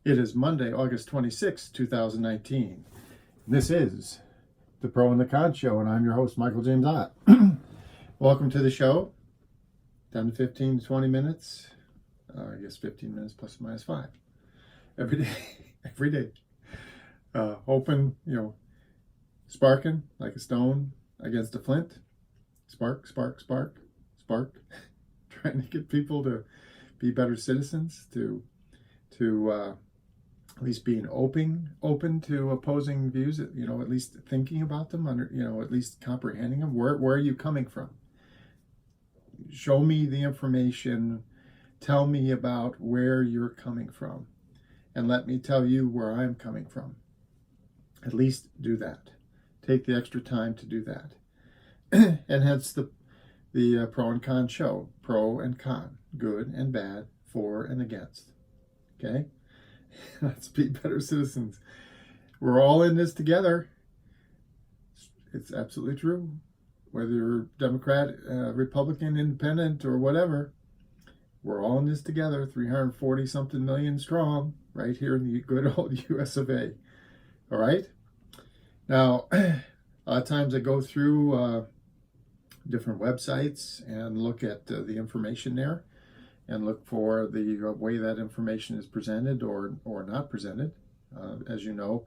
It is Monday, August 26, 2019. This is the Pro and the Con Show, and I'm your host, Michael James Ott. Welcome to the show. 10 to 15 to 20 minutes. I guess 15 minutes plus or minus 5. Every day. Every day. Open, sparking like a stone against a flint. Spark, spark, spark, spark. Trying to get people to be better citizens, to at least being open to opposing views, at least thinking about them, at least comprehending them. Where are you coming from? Show me the information. Tell me about where you're coming from, and let me tell you where I'm coming from. At least do that. Take the extra time to do that. And hence the Pro and Con show. Pro and con. Good and bad. For and against. Okay? Let's be better citizens. We're all in this together. It's absolutely true. Whether you're Democrat, Republican, Independent, or whatever, we're all in this together. 340 something million strong, right here in the good old US of A. All right? Now, a lot of times I go through different websites and look at the information there, and look for the way that information is presented or not presented. As you know,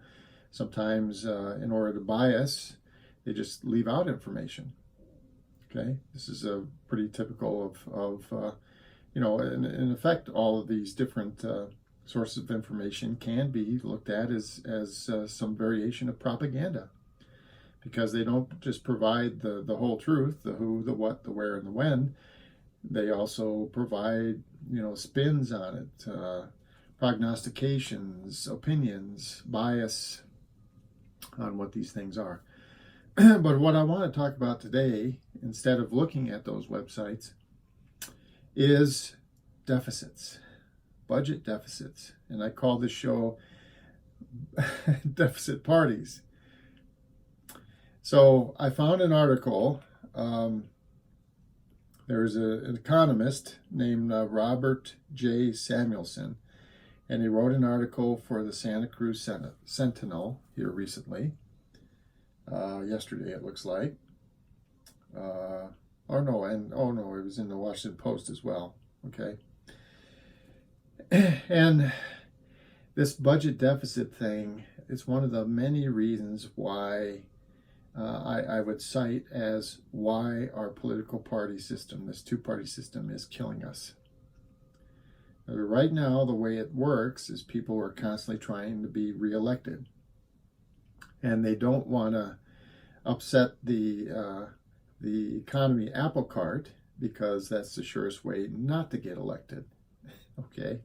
sometimes in order to bias, they just leave out information. Okay, this is a pretty typical of in effect, all of these different sources of information can be looked at as some variation of propaganda, because they don't just provide the whole truth, the who, the what, the where, and the when. They also provide, spins on it, prognostications, opinions, bias on what these things are. But what I want to talk about today, instead of looking at those websites, is deficits, budget deficits. And I call this show Deficit Parties. So I found an article. There's an economist named Robert J. Samuelson, and he wrote an article for the Santa Cruz Sentinel here recently, yesterday it looks like. It was in the Washington Post as well. Okay. And this budget deficit thing is one of the many reasons why I would cite as why our political party system, this two-party system, is killing us. Right now, the way it works is people are constantly trying to be reelected, and they don't want to upset the economy apple cart, because that's the surest way not to get elected. Okay,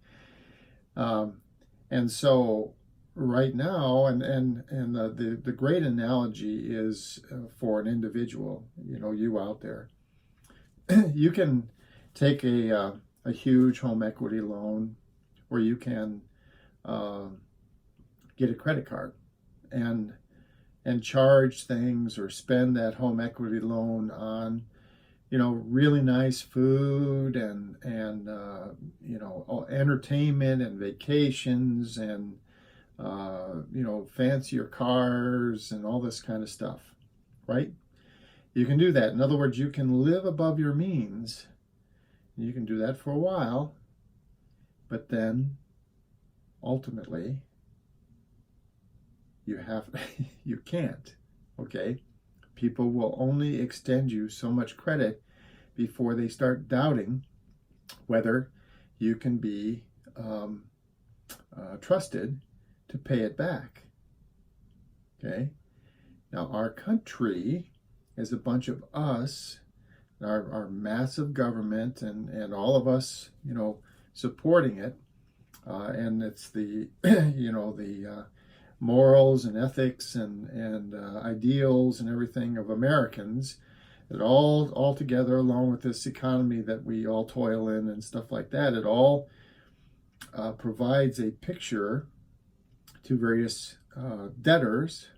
and so right now, and the great analogy is for an individual, you out there. You can take a huge home equity loan, or you can get a credit card and charge things or spend that home equity loan on really nice food and entertainment and vacations and fancier cars and all this kind of stuff, right? You can do that. In other words, you can live above your means. You can do that for a while, but then ultimately you can't. Okay? People will only extend you so much credit before they start doubting whether you can be trusted to pay it back. Okay? Now, our country is a bunch of us, our massive government, and all of us, supporting it. And it's the, the morals and ethics and ideals and everything of Americans that all together, along with this economy that we all toil in and stuff like that, it all provides a picture to various debtors,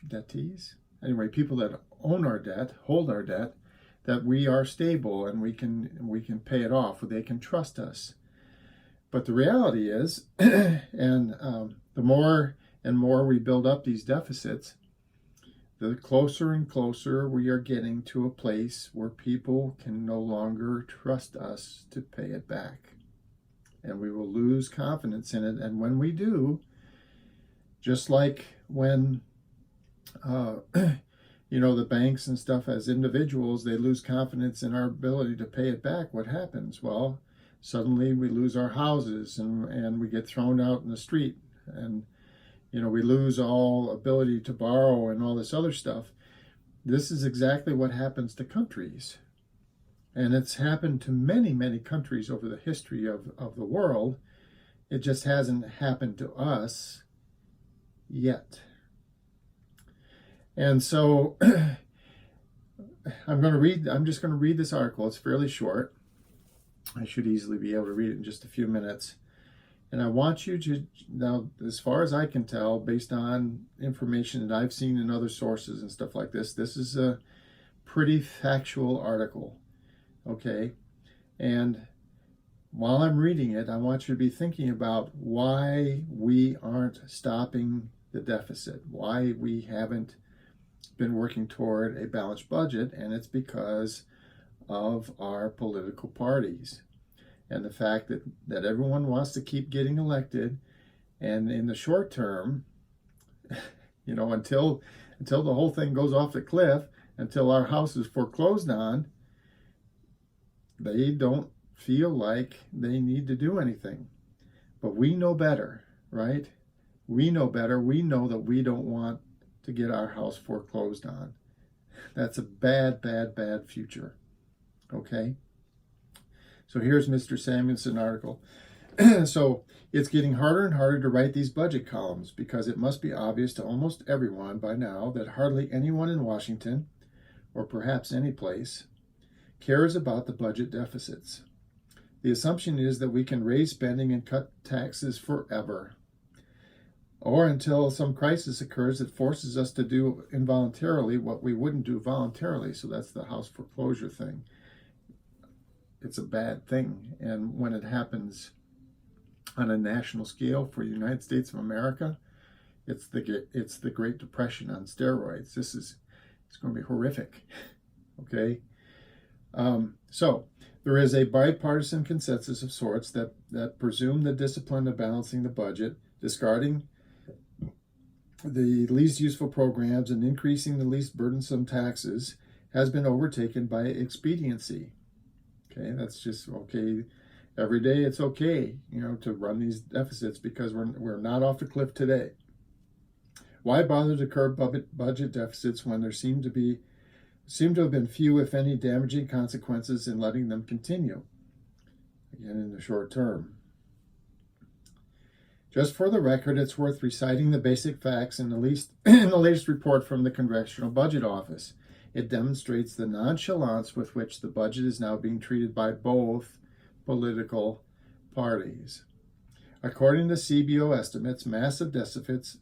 dettees, anyway, people that own our debt, hold our debt, that we are stable and we can pay it off, or they can trust us. But the reality is, and the more and more we build up these deficits, the closer and closer we are getting to a place where people can no longer trust us to pay it back. And we will lose confidence in it. And when we do, just like when, the banks and stuff, as individuals, they lose confidence in our ability to pay it back, what happens? Well, suddenly we lose our houses and we get thrown out in the street. And we lose all ability to borrow and all this other stuff. This is exactly what happens to countries. And it's happened to many, many countries over the history of the world. It just hasn't happened to us yet. And so I'm just going to read this article. It's fairly short. I should easily be able to read it in just a few minutes. And I want you to, now, as far as I can tell, based on information that I've seen in other sources and stuff like this is a pretty factual article, okay? And while I'm reading it, I want you to be thinking about why we aren't stopping the deficit, why we haven't been working toward a balanced budget, and it's because of our political parties. And the fact that everyone wants to keep getting elected, and in the short term, until the whole thing goes off the cliff, until our house is foreclosed on, they don't feel like they need to do anything. But we know better, right? We know better. We know that we don't want to get our house foreclosed on. That's a bad, bad, bad future. Okay? So here's Mr. Samuelson article. So it's getting harder and harder to write these budget columns because it must be obvious to almost everyone by now that hardly anyone in Washington, or perhaps any place, cares about the budget deficits. The assumption is that we can raise spending and cut taxes forever, or until some crisis occurs that forces us to do involuntarily what we wouldn't do voluntarily. So that's the house foreclosure thing. It's a bad thing. And when it happens on a national scale for the United States of America, it's the Great Depression on steroids. It's going to be horrific. Okay? So there is a bipartisan consensus of sorts that presume the discipline of balancing the budget, discarding the least useful programs and increasing the least burdensome taxes, has been overtaken by expediency. Okay, that's just okay. Every day it's okay, to run these deficits because we're not off the cliff today. Why bother to curb budget deficits when there seem to have been few, if any, damaging consequences in letting them continue? Again, in the short term. Just for the record, it's worth reciting the basic facts in the latest report from the Congressional Budget Office. It demonstrates the nonchalance with which the budget is now being treated by both political parties. According to CBO estimates, massive deficits.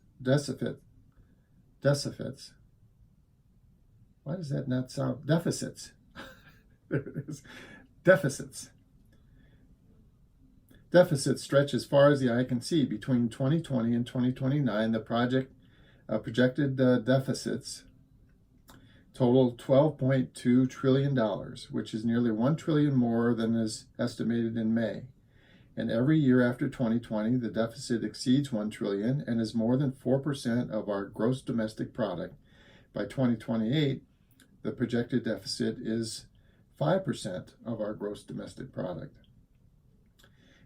Why does that not sound? Deficits. There it is. Deficits. Deficits stretch as far as the eye can see. Between 2020 and 2029, the projected deficits total $12.2 trillion, which is nearly $1 trillion more than is estimated in May. And every year after 2020, the deficit exceeds $1 trillion and is more than 4% of our gross domestic product. By 2028, the projected deficit is 5% of our gross domestic product.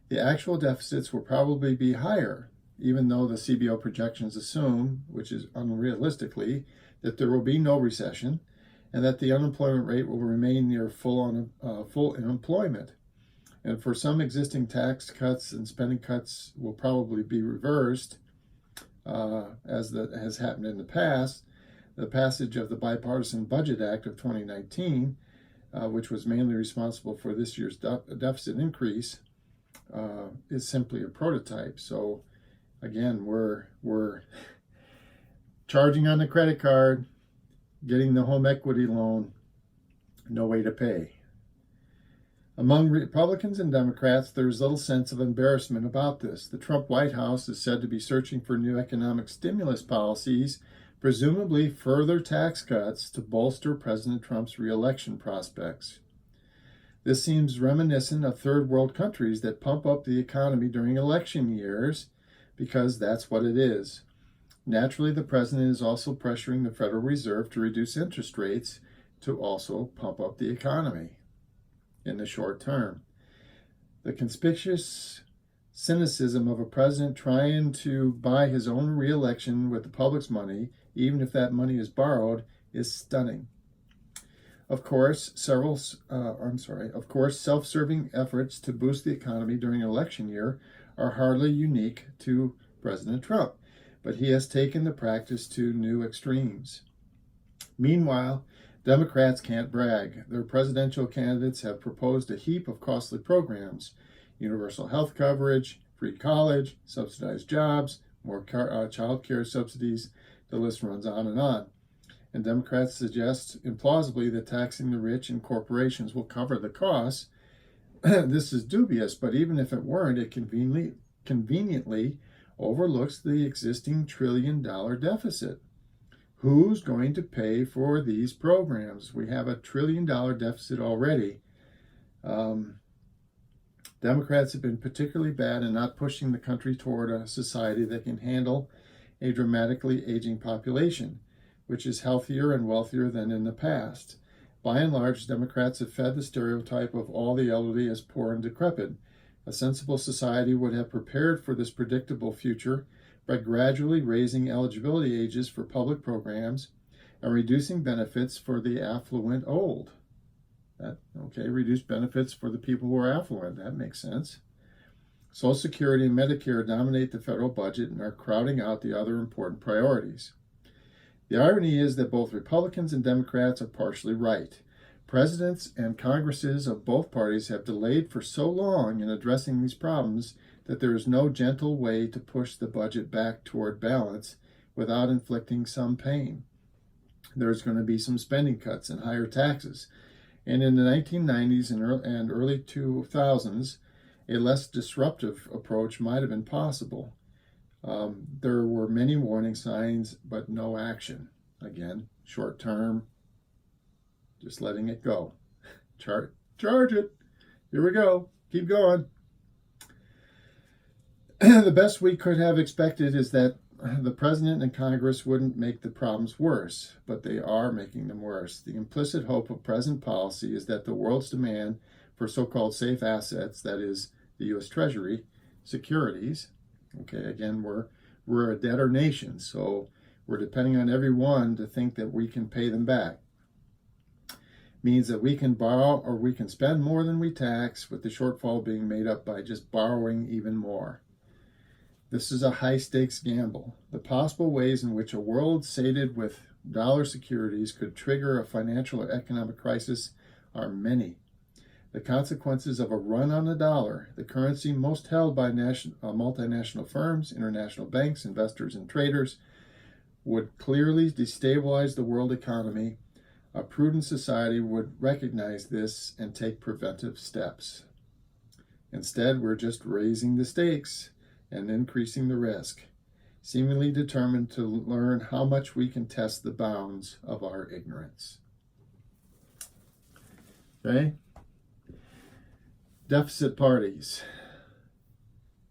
The actual deficits will probably be higher, even though the CBO projections assume, which is unrealistically, that there will be no recession and that the unemployment rate will remain near full employment. And for some existing tax cuts and spending cuts will probably be reversed, as has happened in the past. The passage of the Bipartisan Budget Act of 2019, which was mainly responsible for this year's deficit increase, is simply a prototype. So again, we're charging on the credit card, getting the home equity loan, no way to pay. Among Republicans and Democrats, there's little sense of embarrassment about this. The Trump White House is said to be searching for new economic stimulus policies, presumably further tax cuts to bolster President Trump's re-election prospects. This seems reminiscent of third world countries that pump up the economy during election years, because that's what it is. Naturally, the president is also pressuring the Federal Reserve to reduce interest rates to also pump up the economy in the short term. The conspicuous cynicism of a president trying to buy his own re-election with the public's money, even if that money is borrowed, is stunning. Of course, self-serving efforts to boost the economy during an election year are hardly unique to President Trump, but he has taken the practice to new extremes. Meanwhile, Democrats can't brag. Their presidential candidates have proposed a heap of costly programs: universal health coverage, free college, subsidized jobs, more child care subsidies. The list runs on. And Democrats suggest implausibly that taxing the rich and corporations will cover the costs. This is dubious, but even if it weren't, it conveniently overlooks the existing $1 trillion deficit. Who's going to pay for these programs? We have a $1 trillion deficit already. Democrats have been particularly bad in not pushing the country toward a society that can handle a dramatically aging population, which is healthier and wealthier than in the past. By and large, Democrats have fed the stereotype of all the elderly as poor and decrepit. A sensible society would have prepared for this predictable future by gradually raising eligibility ages for public programs and reducing benefits for the affluent old. Reduce benefits for the people who are affluent. That makes sense. Social Security and Medicare dominate the federal budget and are crowding out the other important priorities. The irony is that both Republicans and Democrats are partially right. Presidents and Congresses of both parties have delayed for so long in addressing these problems that there is no gentle way to push the budget back toward balance without inflicting some pain. There's going to be some spending cuts and higher taxes. And in the 1990s and early 2000s, a less disruptive approach might have been possible. There were many warning signs, but no action. Again, short term, just letting it go. Charge it. Here we go. Keep going. The best we could have expected is that the president and Congress wouldn't make the problems worse, but they are making them worse. The implicit hope of present policy is that the world's demand for so-called safe assets, that is, the U.S. Treasury securities, again, we're a debtor nation, so we're depending on everyone to think that we can pay them back. Means that we can borrow or we can spend more than we tax, with the shortfall being made up by just borrowing even more. This is a high-stakes gamble. The possible ways in which a world sated with dollar securities could trigger a financial or economic crisis are many. The consequences of a run on the dollar, the currency most held by multinational firms, international banks, investors, and traders, would clearly destabilize the world economy. A prudent society would recognize this and take preventive steps. Instead, we're just raising the stakes and increasing the risk, seemingly determined to learn how much we can test the bounds of our ignorance. Okay? Deficit parties.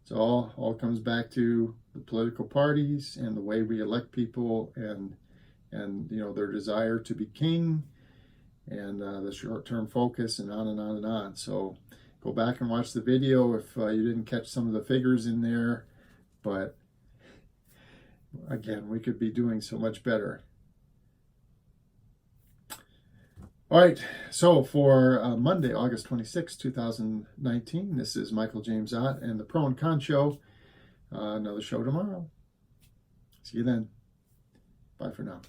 So all comes back to the political parties and the way we elect people, and their desire to be king, and the short-term focus, and on and on and on. So go back and watch the video if you didn't catch some of the figures in there. But again, we could be doing so much better. All right, so for Monday, August 26, 2019, this is Michael James Ott and the Pro and Con Show. Another show tomorrow. See you then. Bye for now.